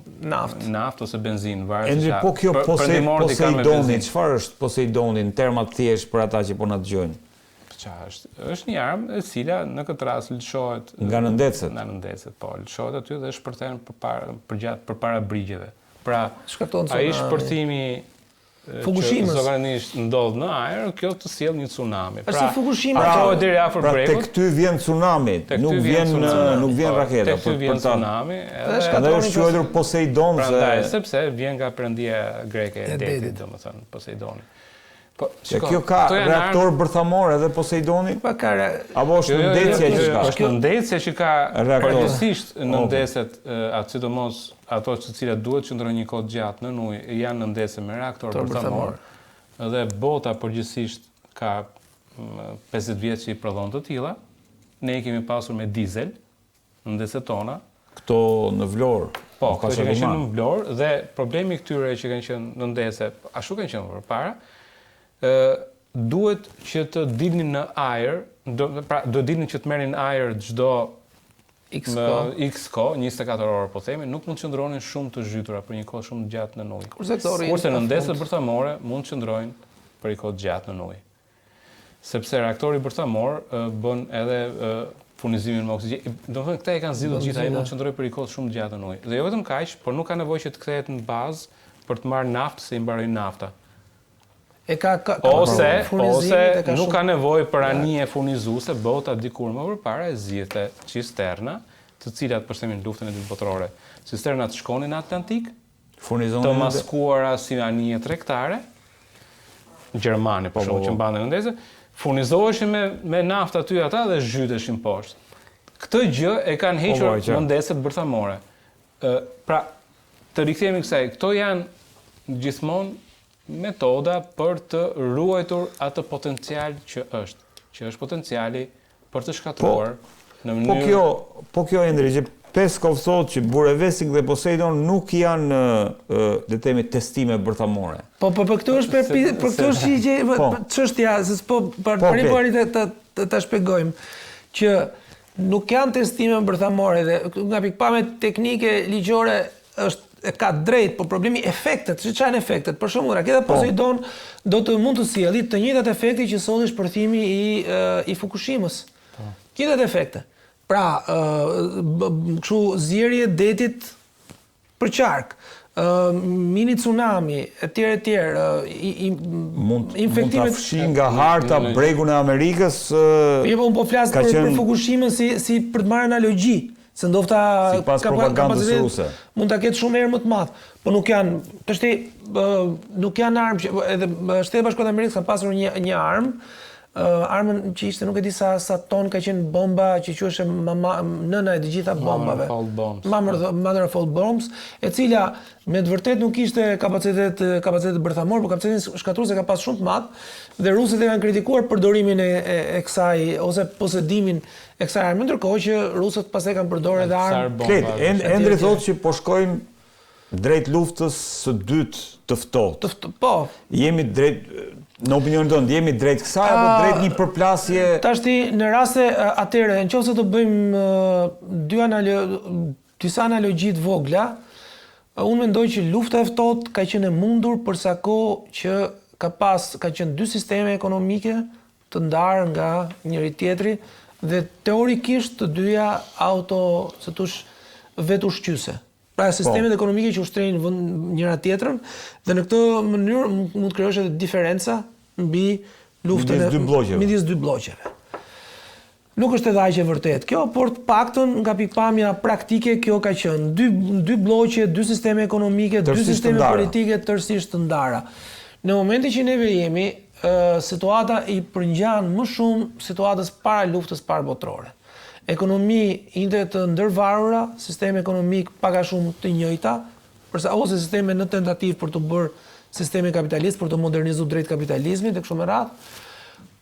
naftë ose benzinë, varet se po kjo Poseidoni, çfarë është Poseidoni në terma të thjeshtë për ata që po na dëgjojnë? Është një armë e cila në këtë rast lëshohet nga nëndecet. Nga nëndecet, po, lëshohet aty dhe shpërthen përpara brigjeve. Pra, ai shpërthimi Fukushimës. Që zogranisht ndodh në ajër, kjo të sjell një tsunami. Pra, Fukushima ato deri afër brekut. Tek ty vjen tsunami, nuk vjen raketa. Tek ty vjen tsunami, edhe është quajtur Poseidon prandaj sepse vjen nga perëndia greke e detit, domethënë Poseidoni. Po, kjo ka reaktor bërthamor edhe Poseidoni? Pa ka apo është nëndecja që ka? Është nëndecja që ka përgjithsisht nëndecet, sidomos ato të cilat duhet që qëndrojnë një kohë gjatë në ujë, janë nëndece me reaktor bërthamor. Dhe bota përgjithsisht ka 50 vjet që i prodhon të tilla. Ne i kemi pasur me dizel, nëndecet tona. Këto në Vlorë. Po, këto që kanë qenë në Vlorë dhe problemi këtyre që kanë qenë nëndece, ashtu kanë qenë përpara. Duhet që të dilnin në ajër, do dilnin që të merrin ajër çdo X kohë, 24 orë po themi, nuk mund të qëndronin shumë të zhytura për një kohë shumë gjatë në ujë. Kurse nëndecet bërthamore mund të qëndrojnë për një kohë gjatë në ujë. Sepse reaktori bërthamor bën edhe furnizimin me oksigjen. Domethënë këta e kanë zgjidhur gjithë, ai mund të qëndrojë për një kohë shumë gjatë në ujë. Dhe jo vetëm kaq, por nuk ka nevojë që të kthehet në bazë për të marrë naftë se i mbaroi nafta. Ose nuk ka nevojë për anije furnizuese, bota dikur më përpara e zgjidhte cisterna, të cilat për shembull në luftën e dytë botërore, cisternat shkonin në Atlantik, të maskuara si anije tregtare, gjermane për shembull që mbante nëndece, furnizoheshin me naftë aty ata dhe zhyteshin poshtë. Këtë gjë e kanë hequr nëndecet bërthamore. Pra, të rikthehemi kësaj, këto janë gjithmonë metoda për të ruajtur atë potencial që është potenciali për të shkatruar në mënyrë. Po kjo Endri, që Peskov thotë që Burevestnik dhe Poseidon nuk janë le të themi testime bërthamore. Po këtu është për këtu është çështja, se po përpari ta shpjegojmë që nuk janë testime bërthamore dhe nga pikpamje teknike ligjore është e ka drejt, por problemi efektet, që janë efektet? Për shembull, raketa Poseidon do të mund të sjellë të njëjtat efekte që solli shpërthimi i Fukushimës. Të njëjtat efekte. Pra, kështu zjerje detit për qark, mini tsunami, etj, mund ta fshin nga harta bregun e Amerikës. Unë po flas për Fukushimën si për të marrë analogji. Se ndofta propagandës ruse mund ta ketë shumë herë më të madh, po nuk janë armë që edhe Shtetet e Bashkuara të Amerikës kanë pasur një armën që ishte nuk e di sa ton ka qenë bomba që quhej nëna e të gjitha bombave. Motherfall bombs, e cila me të vërtetë nuk kishte kapacitet bërthamor, por kapacitetin shkatruese ka pas shumë të madh dhe rusët e kanë kritikuar përdorimin e kësaj ose posedimin e kësaj arme, ndërkohë që rusët pastaj kanë përdorur edhe armë. Endri thotë që po shkojmë drejt luftës së dytë të ftohtë. Po. Jemi drejt, në opinionin tonë, jemi drejt kësaj apo drejt një përplasje? Tashti në raste atëre, nëse do bëjmë disa analogji të vogla, unë mendoj që lufta e ftohtë ka qenë e mundur për sa kohë që ka qenë dy sisteme ekonomike të ndarë nga njëri tjetri dhe teorikisht të dyja vetë ushqyese. Pra sistemet ekonomike që ushtrejnë njëra tjetrën dhe në këtë mënyrë mund të krijosh edhe diferenca mbi luftën midis dy bloqeve. Nuk është edhe aq e vërtetë kjo, por të paktën nga pikpamja praktike kjo ka qenë dy bloqe, dy sisteme ekonomike, dy sisteme politike tërësisht të ndara. Në momentin që neve jemi, situata i përngjan më shumë situatës para luftës parabotërore. ekonomi inde të ndërvarura, sisteme ekonomik pak a shumë të njëjta, ose sisteme në tentativë për të bërë sistemi kapitalist, për të modernizuar drejt kapitalizmit e kështu me radhë,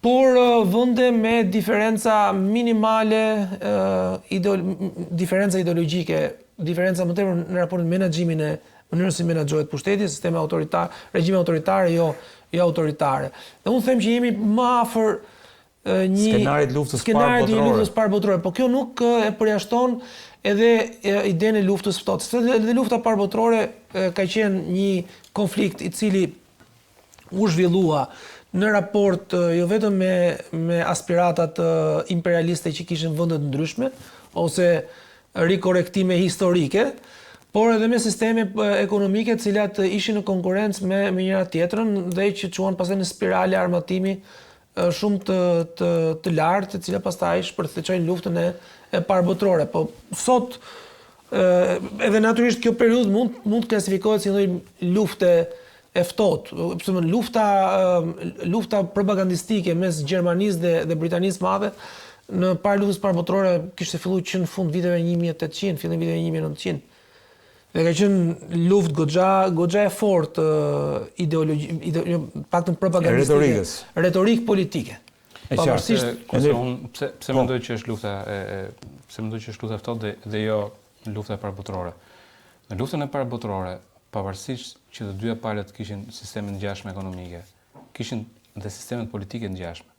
por vende me diferenca minimale, diferenca ideologjike, diferenca më tepër në raportin me menaxhimin e mënyrës si menaxhohet pushteti, sisteme autoritar, regjime autoritare, jo autoritare. Dhe unë them që jemi më afër një skenarit luftës parabotërore, po kjo nuk e përjashton edhe idenë e luftës ftohtë. Edhe lufta parabotërore ka qenë një konflikt i cili u zhvillua në raport jo vetëm me aspiratat imperialiste që kishin vende të ndryshme ose rikorektime historike, por edhe me sisteme ekonomike të cilat ishin në konkurrencë me njëra tjetrën dhe që quan pastaj në spirale armatimi shumë të lartë, e cila pastaj shpërthejojnë luftën e parabotërore. Po sot edhe natyrisht kjo periudhë mund të klasifikohet si një lufte e ftohtë. Lufta propagandistike mes Gjermanisë dhe Britanisë së Madhe në parë luftës parabotërore kishte filluar që në fund viteve 1800, fillim viteve 1900. Dhe ka qenë luftë goxha e fortë paktën propagandistike, retorikë politike. Pavarësisht pse mendoj që është lufta e ftohtë dhe jo lufta e parabotërore. Në luftën e parabotërore, pavarësisht që të dyja palët kishin sisteme të ngjashme ekonomike, kishin dhe sistemet politike të ngjashme.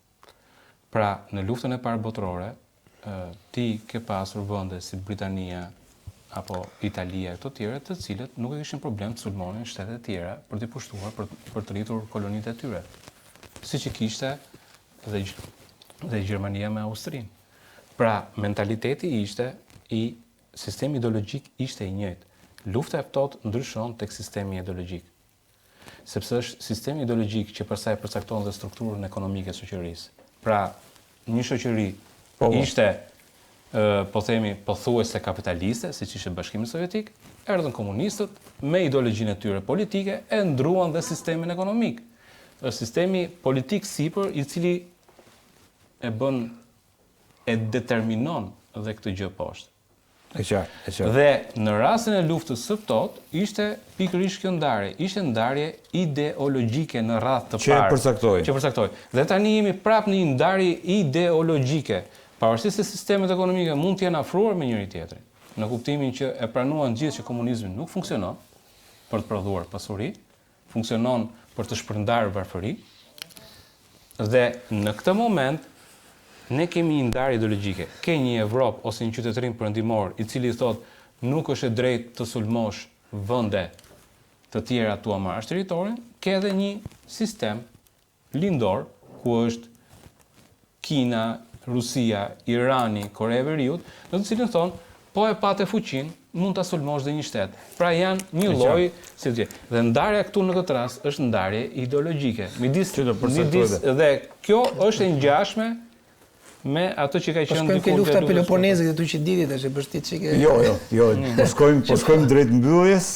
Pra, në luftën e parabotërore, ti ke pasur vende si Britania apo Italia e këto tjera, të cilët nuk e kishin problem të sulmonin shtetet tjera për t'i pushtuar, për të rritur kolonitë e tyre. Siç e kishte dhe Gjermania me Austrinë. Pra, mentaliteti sistemi ideologjik ishte i njëjtë. Lufta e ftohtë ndryshon tek sistemi ideologjik. Sepse është sistemi ideologjik që përsa e përcakton dhe strukturën ekonomike e shoqërisë. Pra, një shoqëri ishte po themi pothuajse kapitaliste, siç ishte Bashkimi Sovjetik, erdhën komunistët me ideologjinë e tyre politike e ndruan dhe sistemin ekonomik. Është sistemi politik sipër i cili e determinon dhe këtë gjë poshtë. E qartë. Dhe në rastin e luftës së ftohtë ishte pikërisht kjo ndarje, ishte ndarje ideologjike në radhë të parë. Që përcaktoi. Dhe tani jemi prapë në një ndarje ideologjike. Pavarësisht se sistemet ekonomike mund të jenë afruar me njëri tjetrin, në kuptimin që e pranuan gjithë që komunizmi nuk funksionon për të prodhuar pasuri, funksionon për të shpërndarë varfëri, dhe në këtë moment ne kemi një ndarje ideologjike. Ke një Evropë ose një qytetërim perëndimor i cili thotë nuk është e drejtë të sulmosh vende të tjera tua marrësh territorin, ke edhe një sistem lindor ku është Kina, Rusia, Irani, Korea e Veriut, në të cilën thonë, po e patë fuqinë, mund ta sulmosh dhe një shtet. Pra janë një lloj si gjë. Dhe ndarja këtu në këtë rast është ndarje ideologjike. Midis dhe kjo është e ngjashme me ato që ka qenë diku te lufta Peloponeze këtu që diti tash e bështit çike. Jo. Po shkojmë drejt mbylljes.